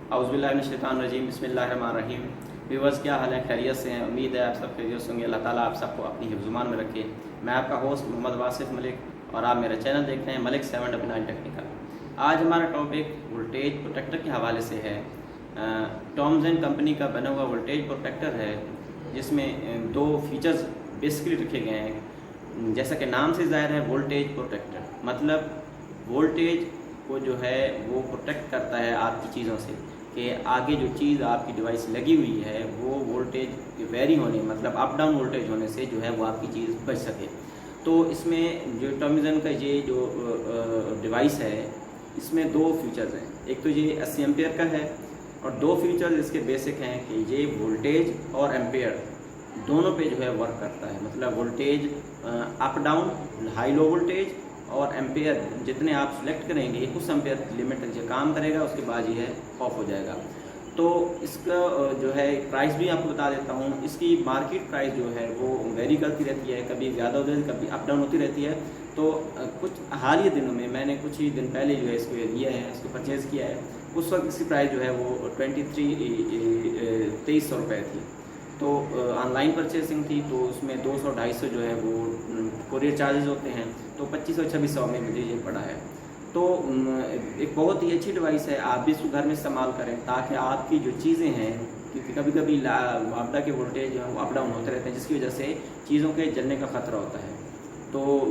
औज़ुबिल्लाहिमिनश्शैतानिर्रजीम बिस्मिल्लाहिर्रहमानिर्रहीम। व्यूअर्स, क्या हाल है? खैरियत से हैं? उम्मीद है आप सब खैरियत से होंगे। अल्लाह ताला आप सबको अपनी हिफ्ज़-मान में रखे। मैं आपका होस्ट मोहम्मद वासिफ़ मलिक और आप मेरा चैनल देख रहे हैं मलिक 799 टेक्निकल। आज हमारा टॉपिक वोल्टेज प्रोटेक्टर के हवाले से है। टॉम्स एंड कंपनी का बना हुआ वोल्टेज प्रोटेक्टर है, जिसमें दो फीचर्स बेसिकली रखे गए हैं। जैसा कि नाम से ज़ाहिर है, वोल्टेज प्रोटेक्टर मतलब वोल्टेज को जो है वो प्रोटेक्ट करता है आपकी चीज़ों से, कि आगे जो चीज़ आपकी डिवाइस लगी हुई है वो वोल्टेज वेरी होने मतलब अप डाउन वोल्टेज होने से जो है वो आपकी चीज़ बच सके। तो इसमें जो टॉमिज़न का ये जो डिवाइस है, इसमें दो फीचर्स हैं। एक तो ये 80 एम्पेयर का है और दो फीचर्स इसके बेसिक हैं कि ये वोल्टेज और एम्पेयर दोनों पे जो है वर्क करता है। मतलब voltage up down, high low voltage और एम्पेयर जितने आप सिलेक्ट करेंगे उस एम्पेयर लिमिट तक जो काम करेगा, उसके बाद ये ऑफ हो जाएगा। तो इसका जो है प्राइस भी आपको बता देता हूँ। इसकी मार्केट प्राइस जो है वो वेरी करती रहती है, कभी ज़्यादा होती है, कभी अप डाउन होती रहती है। तो कुछ हाल ही दिनों में मैंने कुछ ही दिन पहले जो है इसको लिया है, इसको परचेज़ किया है। उस वक्त इसकी प्राइस जो है वो 2300 रुपये थी। तो ऑनलाइन परचेसिंग थी, तो उसमें 200-250 जो है वो कोरियर चार्जेस होते हैं, तो 2500-2600 में मुझे ये पड़ा है। तो एक बहुत ही अच्छी डिवाइस है। आप भी इसको घर में इस्तेमाल करें ताकि आपकी जो चीज़ें हैं, क्योंकि कभी कभी आपदा के वोल्टेज जो है वो अप डाउन होते रहते हैं, जिसकी वजह से चीज़ों के जलने का ख़तरा होता है। तो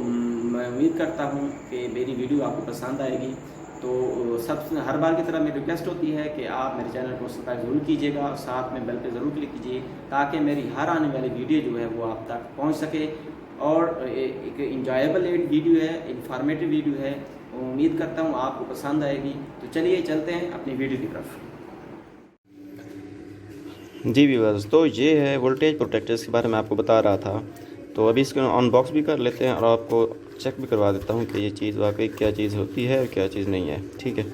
मैं उम्मीद करता हूँ कि मेरी वीडियो आपको पसंद आएगी। तो सबसे हर बार की तरह मेरी रिक्वेस्ट होती है कि आप मेरे चैनल को सब्सक्राइब ज़रूर कीजिएगा और साथ में बेल पे ज़रूर क्लिक कीजिए, ताकि मेरी हर आने वाली वीडियो जो है वो आप तक पहुंच सके। और एक इंजॉयबल वीडियो है, इंफॉर्मेटिव वीडियो है। उम्मीद करता हूँ आपको पसंद आएगी। तो चलिए चलते हैं अपनी वीडियो की तरफ। जी व्यूअर्स, तो ये है वोल्टेज प्रोटेक्टर्स के बारे में आपको बता रहा था। तो अभी इसको अनबॉक्स भी कर लेते हैं और आपको चेक भी करवा देता हूँ कि ये चीज़ वाकई क्या चीज़ होती है और क्या चीज़ नहीं है। ठीक है,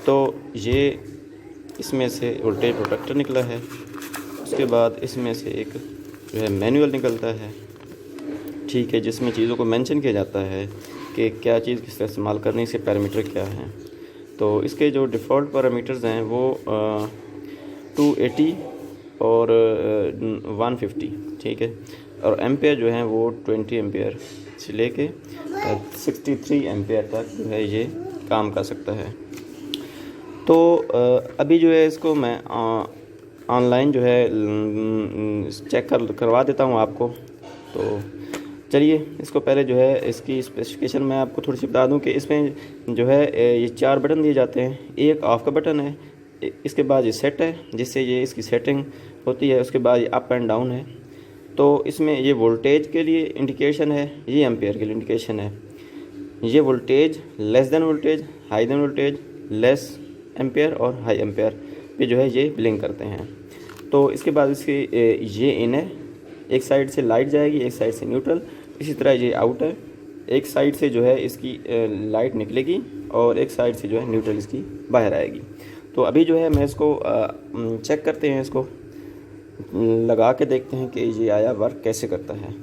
तो ये इसमें से वोल्टेज प्रोटेक्टर निकला है। उसके बाद इसमें से एक जो है मैनुअल निकलता है, ठीक है, जिसमें चीज़ों को मेंशन किया जाता है कि क्या चीज़ किस तरह इस्तेमाल करनी, इसके पैरामीटर क्या हैं। तो इसके जो डिफ़ॉल्ट पैरामीटर्स हैं वो 280 और 150, ठीक है। और एम्पेयर जो है वो 20 एम्पेयर से लेके 63 एम्पेयर तक जो है ये काम कर सकता है। तो अभी जो है इसको मैं ऑनलाइन जो है चेक करवा देता हूँ आपको। तो चलिए, इसको पहले जो है इसकी स्पेसिफिकेशन मैं आपको थोड़ी सी बता दूं कि इसमें जो है ये 4 बटन दिए जाते हैं। एक ऑफ़ का बटन है, इसके बाद ये सेट है जिससे ये इसकी सेटिंग होती है। उसके बाद ये अप एंड डाउन है। तो इसमें ये वोल्टेज के लिए इंडिकेशन है, ये एम्पेयर के लिए इंडिकेशन है। ये voltage less than voltage, high then voltage, less ampere और हाई एम्पेयर पे जो है ये ब्लिंक करते हैं। तो इसके बाद इसकी ये इन है, एक साइड से लाइट जाएगी, एक साइड से न्यूट्रल। इसी तरह ये आउट है, एक साइड से जो है इसकी लाइट निकलेगी और एक साइड से जो है न्यूट्रल इसकी बाहर आएगी। तो अभी जो है मैं इसको चेक करते हैं, इसको लगा के देखते हैं कि ये आया वर्क कैसे करता है।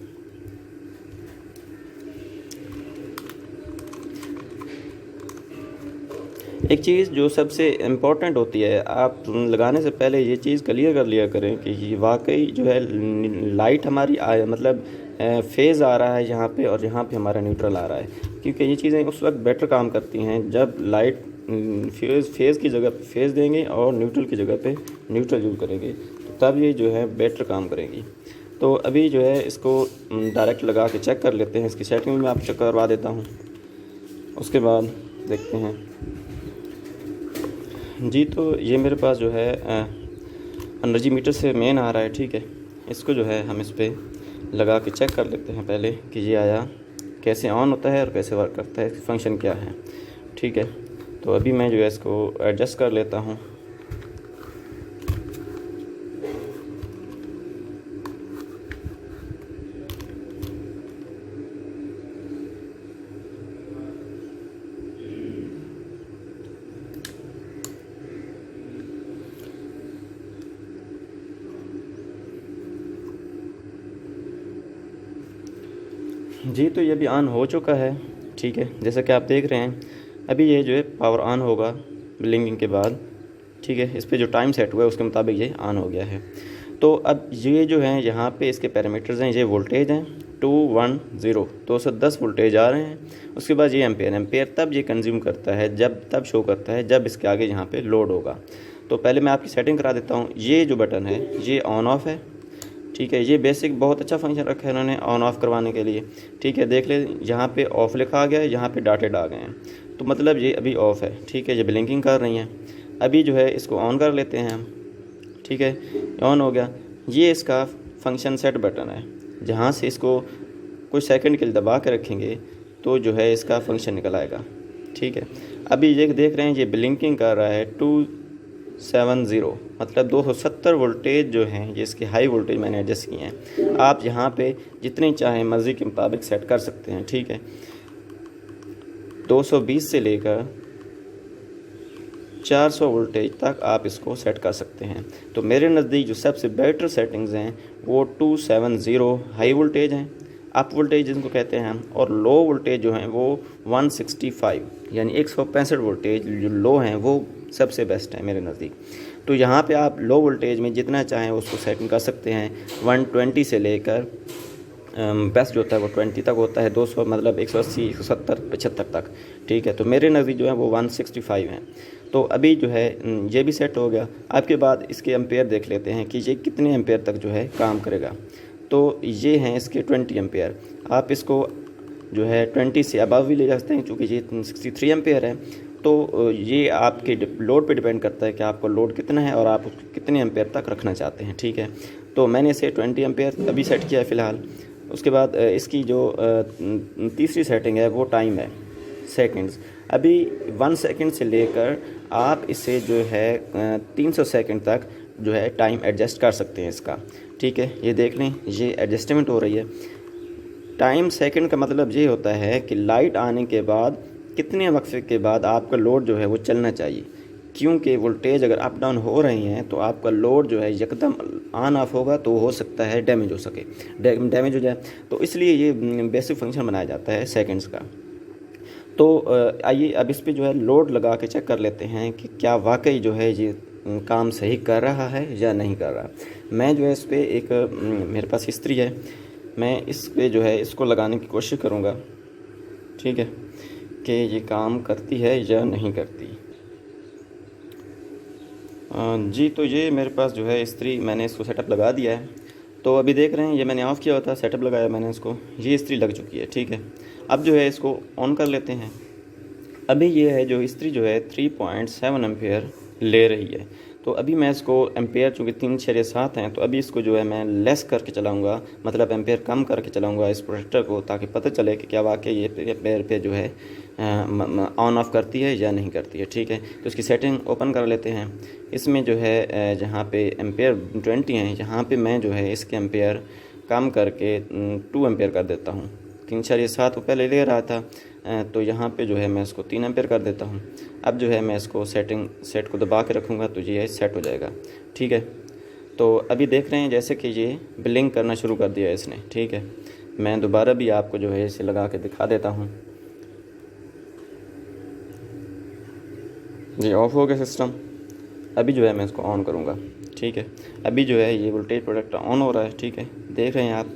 एक चीज़ जो सबसे इम्पोर्टेंट होती है, आप लगाने से पहले ये चीज़ क्लियर कर लिया करें कि ये वाकई जो है लाइट हमारी मतलब फेज़ आ रहा है यहाँ पे और यहाँ पे हमारा न्यूट्रल आ रहा है। क्योंकि ये चीज़ें उस वक्त बेटर काम करती हैं जब लाइट फेज़ की जगह पे फेज़ देंगे और न्यूट्रल की जगह पे न्यूट्रल यूज़ करेंगे, तो तब ये जो है बेटर काम करेंगी। तो अभी जो है इसको डायरेक्ट लगा के चेक कर लेते हैं। इसकी सेटिंग में आप चेक करवा देता हूँ, उसके बाद देखते हैं। जी, तो ये मेरे पास जो है एनर्जी मीटर से मेन आ रहा है, ठीक है। इसको जो है हम इस पर लगा के चेक कर लेते हैं पहले कि ये आया कैसे ऑन होता है और कैसे वर्क करता है, इसकी फ़ंक्शन क्या है, ठीक है। तो अभी मैं जो है इसको एडजस्ट कर लेता हूँ। जी, तो ये भी ऑन हो चुका है, ठीक है। जैसा कि आप देख रहे हैं, अभी ये जो है पावर ऑन होगा ब्लिंकिंग के बाद। ठीक है। इस पर जो टाइम सेट हुआ है उसके मुताबिक ये ऑन हो गया है। तो अब ये जो है यहाँ पे इसके पैरामीटर्स हैं, ये वोल्टेज हैं 210 210 वोल्टेज आ रहे हैं। उसके बाद ये एम्पेयर तब ये कंज्यूम करता है तब शो करता है जब इसके आगे यहाँ पे लोड होगा। तो पहले मैं आपकी सेटिंग करा देता हूँ। ये जो बटन है ये ऑन ऑफ है, ठीक है। ये बेसिक बहुत अच्छा फंक्शन रखा है इन्होंने ऑन ऑफ़ करवाने के लिए, ठीक है। देख ले यहाँ पे ऑफ़ लिखा आ गया है, यहाँ पे डॉटेड आ गए हैं, तो मतलब ये अभी ऑफ़ है, ठीक है। ये ब्लिंकिंग कर रही हैं। अभी जो है इसको ऑन कर लेते हैं हम, ठीक है। ऑन हो गया। ये इसका फंक्शन सेट बटन है, जहाँ से इसको कुछ सेकंड के लिए दबा के रखेंगे तो जो है इसका फंक्शन निकल आएगा, ठीक है। अभी ये देख रहे हैं ये ब्लिंकिंग कर रहा है 270, मतलब 270 वोल्टेज जो हैं ये इसके हाई वोल्टेज मैंने एडजस्ट किए हैं। आप यहाँ पे जितनी चाहें मर्ज़ी के मुताबिक सेट कर सकते हैं, ठीक है। 220 से लेकर 400 वोल्टेज तक आप इसको सेट कर सकते हैं। तो मेरे नज़दीक जो सबसे बेटर सेटिंग्स हैं वो 270 हाई वोल्टेज हैं, अप वोल्टेज जिनको कहते हैं, और लो वोल्टेज जो हैं वो 165 यानी 165 वोल्टेज जो लो हैं वो सबसे बेस्ट है मेरे नज़दीक। तो यहाँ पे आप लो वोल्टेज में जितना चाहें उसको सेटिंग कर सकते हैं। 120 से लेकर बेस्ट जो होता है वो 20 तक होता है, 200 मतलब 180 170 75 तक, ठीक है। तो मेरे नज़दीक जो है वो 165 हैं। तो अभी जो है ये भी सेट हो गया। आपके बाद इसके एम्पेयर देख लेते हैं कि ये कितने एम्पेयर तक जो है काम करेगा। तो ये हैं इसके 20 एम्पेयर। आप इसको जो है 20 से अबव भी ले जा सकते हैं, क्योंकि ये 63 एम्पेयर है। तो ये आपके लोड पे डिपेंड करता है कि आपको लोड कितना है और आप उसको कितने एम्पेयर तक रखना चाहते हैं, ठीक है। तो मैंने इसे 20 एम्पेयर अभी सेट किया है फ़िलहाल। उसके बाद इसकी जो तीसरी सेटिंग है वो टाइम है, सेकंड्स। अभी 1 सेकंड से लेकर आप इसे जो है 300 सेकंड तक जो है टाइम एडजस्ट कर सकते हैं इसका, ठीक है। ये देख लें ये एडजस्टमेंट हो रही है। टाइम सेकंड का मतलब ये होता है कि लाइट आने के बाद कितने वक्फे के बाद आपका लोड जो है वो चलना चाहिए, क्योंकि वोल्टेज अगर अप डाउन हो रही हैं तो आपका लोड जो है यकदम ऑन ऑफ होगा तो हो सकता है डैमेज हो जाए। तो इसलिए ये बेसिक फंक्शन बनाया जाता है सेकंड्स का। तो आइए अब इस पे जो है लोड लगा के चेक कर लेते हैं कि क्या वाकई जो है ये काम सही कर रहा है या नहीं कर रहा। मैं जो है इस पर एक मेरे पास इस्त्री है, मैं इस पे जो है इसको लगाने की कोशिश करूँगा, ठीक है, कि ये काम करती है या नहीं करती। जी तो ये मेरे पास जो है इस्त्री, मैंने इसको सेटअप लगा दिया है। तो अभी देख रहे हैं ये मैंने ऑफ़ किया होता, सेटअप लगाया मैंने इसको, ये इस्त्री लग चुकी है, ठीक है। अब जो है इसको ऑन कर लेते हैं। अभी ये है जो इस्त्री जो है 3.7 एम्पेयर ले रही है। तो अभी मैं इसको एम्पेयर चूँकि 3.7 हैं तो अभी इसको जो है मैं लेस करके चलाऊँगा, मतलब एम्पेयर कम करके चलाऊँगा इस प्रोटेक्टर को, ताकि पता चले कि क्या वाकई ये एम्पेयर पे जो है ऑन ऑफ़ करती है या नहीं करती है, ठीक है। तो इसकी सेटिंग ओपन कर लेते हैं। इसमें जो है जहाँ पे एम्पेयर 20 हैं यहाँ पे मैं जो है इसके एम्पेयर कम करके 2 एम्पेयर कर देता हूँ। 3.7 तो पहले ले रहा था, तो यहाँ पे जो है मैं इसको 3 एम्पेयर कर देता हूँ। अब जो है मैं इसको सेट को दबा के रखूँगा तो ये सेट हो जाएगा, ठीक है। तो अभी देख रहे हैं जैसे कि ये ब्लिंक करना शुरू कर दिया है इसने, ठीक है। मैं दोबारा भी आपको जो है इसे लगा के दिखा देता हूँ। जी ऑफ हो गया सिस्टम। अभी जो है मैं इसको ऑन करूँगा, ठीक है। अभी जो है ये वोल्टेज प्रोडक्ट ऑन हो रहा है, ठीक है। देख रहे हैं आप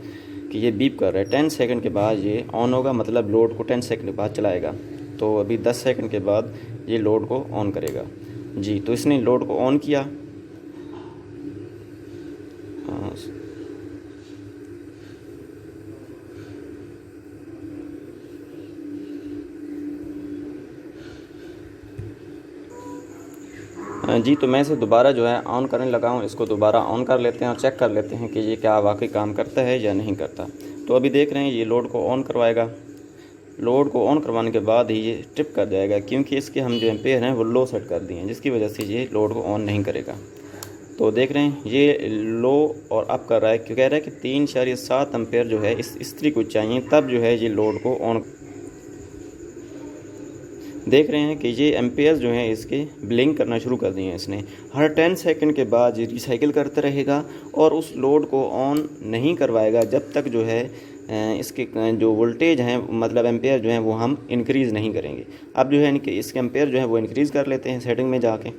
कि ये बीप कर रहा है। 10 सेकंड के बाद ये ऑन होगा, मतलब लोड को 10 सेकंड के बाद चलाएगा। तो अभी 10 सेकंड के बाद ये लोड को ऑन करेगा। जी तो इसने लोड को ऑन किया। जी तो मैं इसे दोबारा जो है ऑन करने लगा हूँ। इसको दोबारा ऑन कर लेते हैं और चेक कर लेते हैं कि ये क्या वाकई काम करता है या नहीं करता। तो अभी देख रहे हैं ये लोड को ऑन करवाएगा। लोड को ऑन करवाने के बाद ही ये ट्रिप कर जाएगा, क्योंकि इसके हम जो एम्पेयर हैं वो लो सेट कर दिए हैं, जिसकी वजह से ये लोड को ऑन नहीं करेगा। तो देख रहे हैं ये लो और अप कर रहा है, क्यों कह रहा है कि 3.7 एम्पेयर जो है इस इस्त्री को चाहिए, तब जो है ये लोड को ऑन। देख रहे हैं कि ये एम्पेयर जो हैं इसके ब्लिंक करना शुरू कर दिए हैं इसने। हर 10 सेकंड के बाद ये रिसाइकिल करता रहेगा और उस लोड को ऑन नहीं करवाएगा जब तक जो है इसके जो वोल्टेज हैं, मतलब एम्पेयर जो हैं वो हम इंक्रीज़ नहीं करेंगे। अब जो है इसके एम्पेयर जो है वो इंक्रीज़ कर लेते हैं सेटिंग में जाके।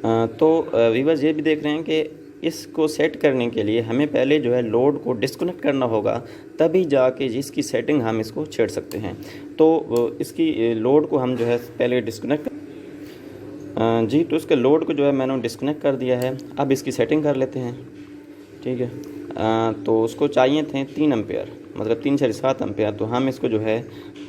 तो व्यूअर्स ये भी देख रहे हैं कि इसको सेट करने के लिए हमें पहले जो है लोड को डिस्कनेक्ट करना होगा, तभी जाके जिसकी सेटिंग हम इसको छेड़ सकते हैं। तो इसकी लोड को हम जो है पहले डिस्कनेक्ट जी, तो इसके लोड को जो है मैंने डिस्कनेक्ट कर दिया है। अब इसकी सेटिंग कर लेते हैं, ठीक है। तो उसको चाहिए थे 3 एम्पेयर, मतलब 3.7 एम्पेयर, तो हम इसको जो है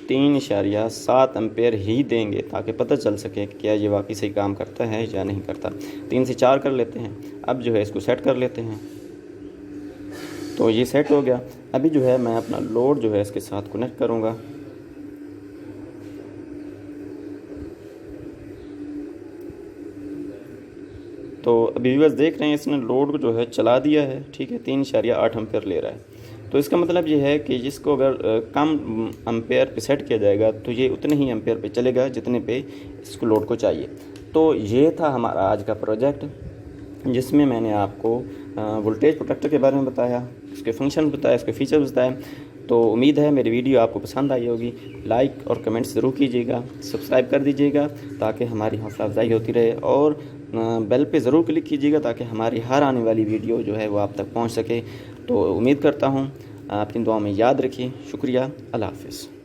3.7 एम्पेयर ही देंगे ताकि पता चल सके कि क्या ये वाकई सही काम करता है या नहीं करता। 3 से 4 कर लेते हैं। अब जो है इसको सेट कर लेते हैं, तो ये सेट हो गया। अभी जो है मैं अपना लोड जो है इसके साथ कनेक्ट करूँगा। तो अभी व्यूअर्स देख रहे हैं इसने लोड को जो है चला दिया है, ठीक है। 3.8 एम्पेयर ले रहा है। तो इसका मतलब ये है कि जिसको अगर कम एम्पेयर पे सेट किया जाएगा तो ये उतने ही एम्पेयर पे चलेगा जितने पे इसको लोड को चाहिए। तो ये था हमारा आज का प्रोजेक्ट, जिसमें मैंने आपको वोल्टेज प्रोटेक्टर के बारे में बताया, इसके फंक्शन बताया, इसके फीचर्स बताए। तो उम्मीद है मेरी वीडियो आपको पसंद आई होगी। लाइक और कमेंट्स ज़रूर कीजिएगा, सब्सक्राइब कर दीजिएगा ताकि हमारी हौसला अफजाई होती रहे, और बेल पे ज़रूर क्लिक कीजिएगा ताकि हमारी हर आने वाली वीडियो जो है वो आप तक पहुंच सके। तो उम्मीद करता हूं, अपनी दुआ में याद रखिए। शुक्रिया, अल्लाह हाफ़िज़।